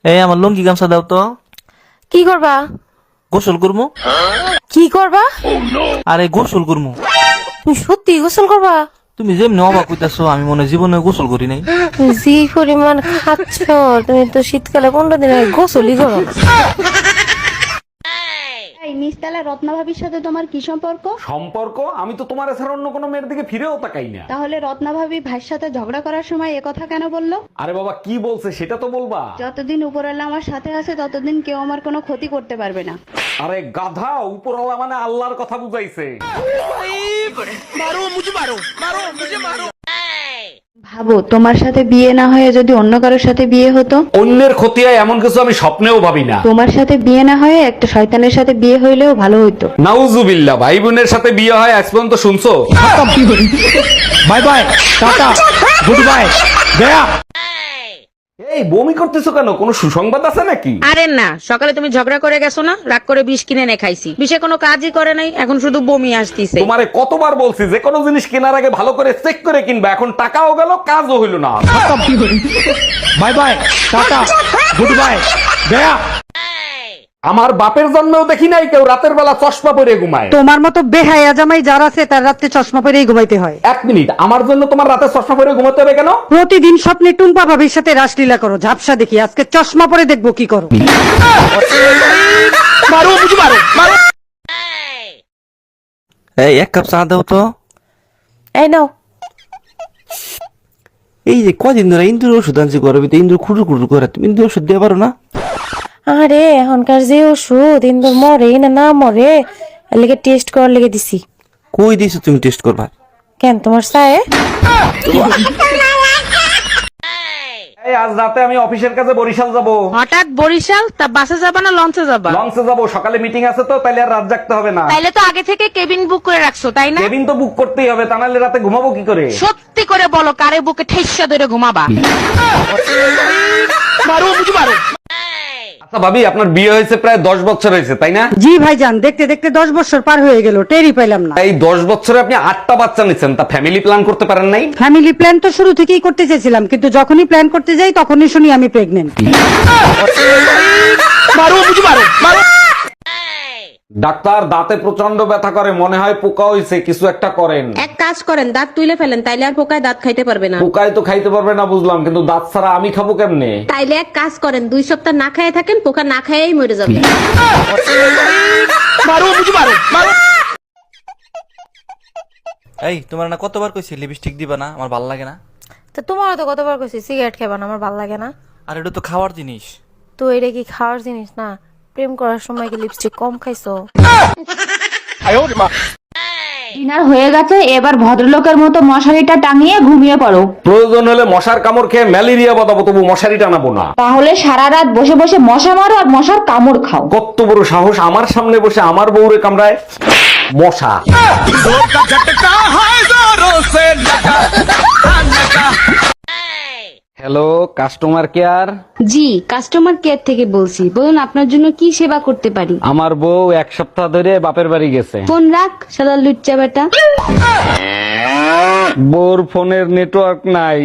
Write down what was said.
এই আমার লুঙ্গি গামছা দাও তো। কি করবা? গোসল করবো। কি করবা? আরে গোসল করবো। তুমি সত্যি গোসল করবা? তুমি যেমনি অবাক হইতাছো, আমি মনে হয় জীবনে গোসল করি নাই। যে পরিমাণ খাচ্ছ তুমি তো শীতকালে 15 দিন আগে গোসলই করো না। এই নিস্তালা রত্না ভাবির সাথে তোমার কি সম্পর্ক? সম্পর্ক? আমি তো তোমার ছাড়া অন্য কোনো মেয়ের দিকে ফিরেও তাকাই না। তাহলে রত্না ভাবি ভাইয়ের সাথে ঝগড়া করার সময় এ কথা কেন বললো? আরে বাবা কি বলছে সেটা তো বলবা। যতদিন উপরওয়ালা আমার সাথে আছে ততদিন কেউ আমার কোনো ক্ষতি করতে পারবে না। আরে গাধা, উপরওয়ালা মানে আল্লাহর কথা বুঝাইছে। ভাবো তোমার সাথে বিয়ে না হয়ে যদি অন্য কারোর সাথে বিয়ে হতো। অন্যের ক্ষতি হয় এমন কিছু আমি স্বপ্নেও ভাবি না। তোমার সাথে বিয়ে না হয়ে একটা শয়তানের সাথে বিয়ে হইলেও ভালো হইতো। নাউজুবিল্লাহ, ভাই বোনের সাথে বিয়ে হয় আজ পর্যন্ত শুনছো? Bye bye, tata, good bye, Gaya. এই বমি করতেছো কেন? কোনো সুসংবাদ আছে নাকি? আরে না, সকালে তুমি ঝগড়া করে গেছো না, রাগ করে বিষ কিনে এনে খাইছি। বিষে কোনো কাজই করে নাই, এখন শুধু বমি আসতিছে। তোমারে কতবার বলছি যে কোনো জিনিস কেনার আগে ভালো করে চেক করে কিনবা, এখন টাকাও গেল কাজও হইল না। Bye bye, tata, good bye, Gaya. আমার বাপের জন্মেও দেখি নাই কেউ রাতের বেলা চশমা পরে ঘুমায়। তোমার মতো বেহায়া জামাই যার আছে তার রাতে চশমা পরেই ঘুমাইতে হয়। এক মিনিট, আমার জন্য তোমার রাতে চশমা পরে ঘুমাতে হবে কেন? প্রতিদিন স্বপ্নে টুম্পা ভাবির সাথে রাসলীলা করো, ঝাপসা দেখি, আজকে চশমা পরে দেখবো কি করো। এই এক কাপ চা দাও তো। এই নাও। এই যে কদিন ধরে ইন্দুর ওষুধ আনছি গরমে, ইন্দুর খুঁড়ু খুঁড়ু করে, তুমি ইন্দুর ওষুধ দিয়ে পারো না? আরে এখনকার যে ওষুধ ইন্দুর মরে না মরে এর লেগে টেস্ট করার লেগে দিছি। কই দিছো তুমি টেস্ট করবা? কেন তোমার চায়ে? এই আজ রাতে আমি অফিসের কাছে বরিশাল যাব। হঠাৎ বরিশাল? তা বাসে যাবা না লঞ্চে যাবা? লঞ্চে যাব, সকালে মিটিং আছে তো, তাইলে আর রাত জাগতে হবে না। তাইলে তো আগে থেকে কেবিন বুক করে রাখছো, তাই না? কেবিন তো বুক করতেই হবে, তা নাহলে রাতে ঘুমাবো কি করে? সত্যি করে বলো, কারে বুকে ঠেসা ধরে ঘুমাবা? আচ্ছা ভাবি, আপনার বিয়ে হয়েছে প্রায় 10 বছর হয়েছে তাই না? জি ভাইজান, দেখতে দেখতে 10 বছর পার হয়ে গেল, টেরই পাইলাম না। এই 10 বছরে আপনি 8টা বাচ্চা নিচ্ছেন, তা ফ্যামিলি প্ল্যান করতে পারেন নাই? ফ্যামিলি প্ল্যান তো শুরু থেকেই করতে চেয়েছিলাম, কিন্তু যখনই প্ল্যান করতে যাই তখনই শুনি আমি প্রেগনেন্ট। ডাক্তার, দাঁতে প্রচন্ড ব্যথা করে, মনে হয় পোকা হয়েছে, কিছু একটা করেন। এক কাজ করেন, দাঁত তুলে ফেলেন, তাইলে আর পোকায় দাঁত খাইতে পারবে না। পোকায় তো খাইতে পারবে না বুঝলাম, কিন্তু দাঁত ছাড়া আমি খাবো কেমনে? তাইলে এক কাজ করেন, 2 সপ্তাহ না খেয়ে থাকেন, পোকা না খেয়েই মরে যাবে। এই তোমার না কতবার কইছি লিপস্টিক দিবা না, আমার ভালো লাগে না। তো তোমারও তো কতবার কইছি সিগারেট খাবা না, আমার ভালো লাগে না। আর এটা তো খাওয়ার জিনিস। তো এটা কি খাওয়ার জিনিস না? প্রেম করার সময় কি লিপস্টিক কম খাইছো? ডিনার হয়ে গেছে, এবার ভদ্রলোকের মতো মশারিটা টাঙিয়ে ঘুমিয়ে পড়ো। প্রয়োজন হলে মশার কামড় খেয়ে ম্যালেরিয়া বাঁধাবো, তবু মশারি টানাবো না। তাহলে সারা রাত বসে বসে মশা মারো আর মশার কামড় খাও। কত বড় সাহস, আমার সামনে বসে আমার বউরে কামড়ায় মশা। Hello, customer care. জি, কাস্টমার কেয়ার থেকে বলছি, বলুন আপনার জন্য কি সেবা করতে পারি। আমার বউ 1 সপ্তাহ ধরে বাপের বাড়ি গেছে। ফোন রাখ, শালা লুচ্চা বেটা। বউর ফোনের নেটওয়ার্ক নাই।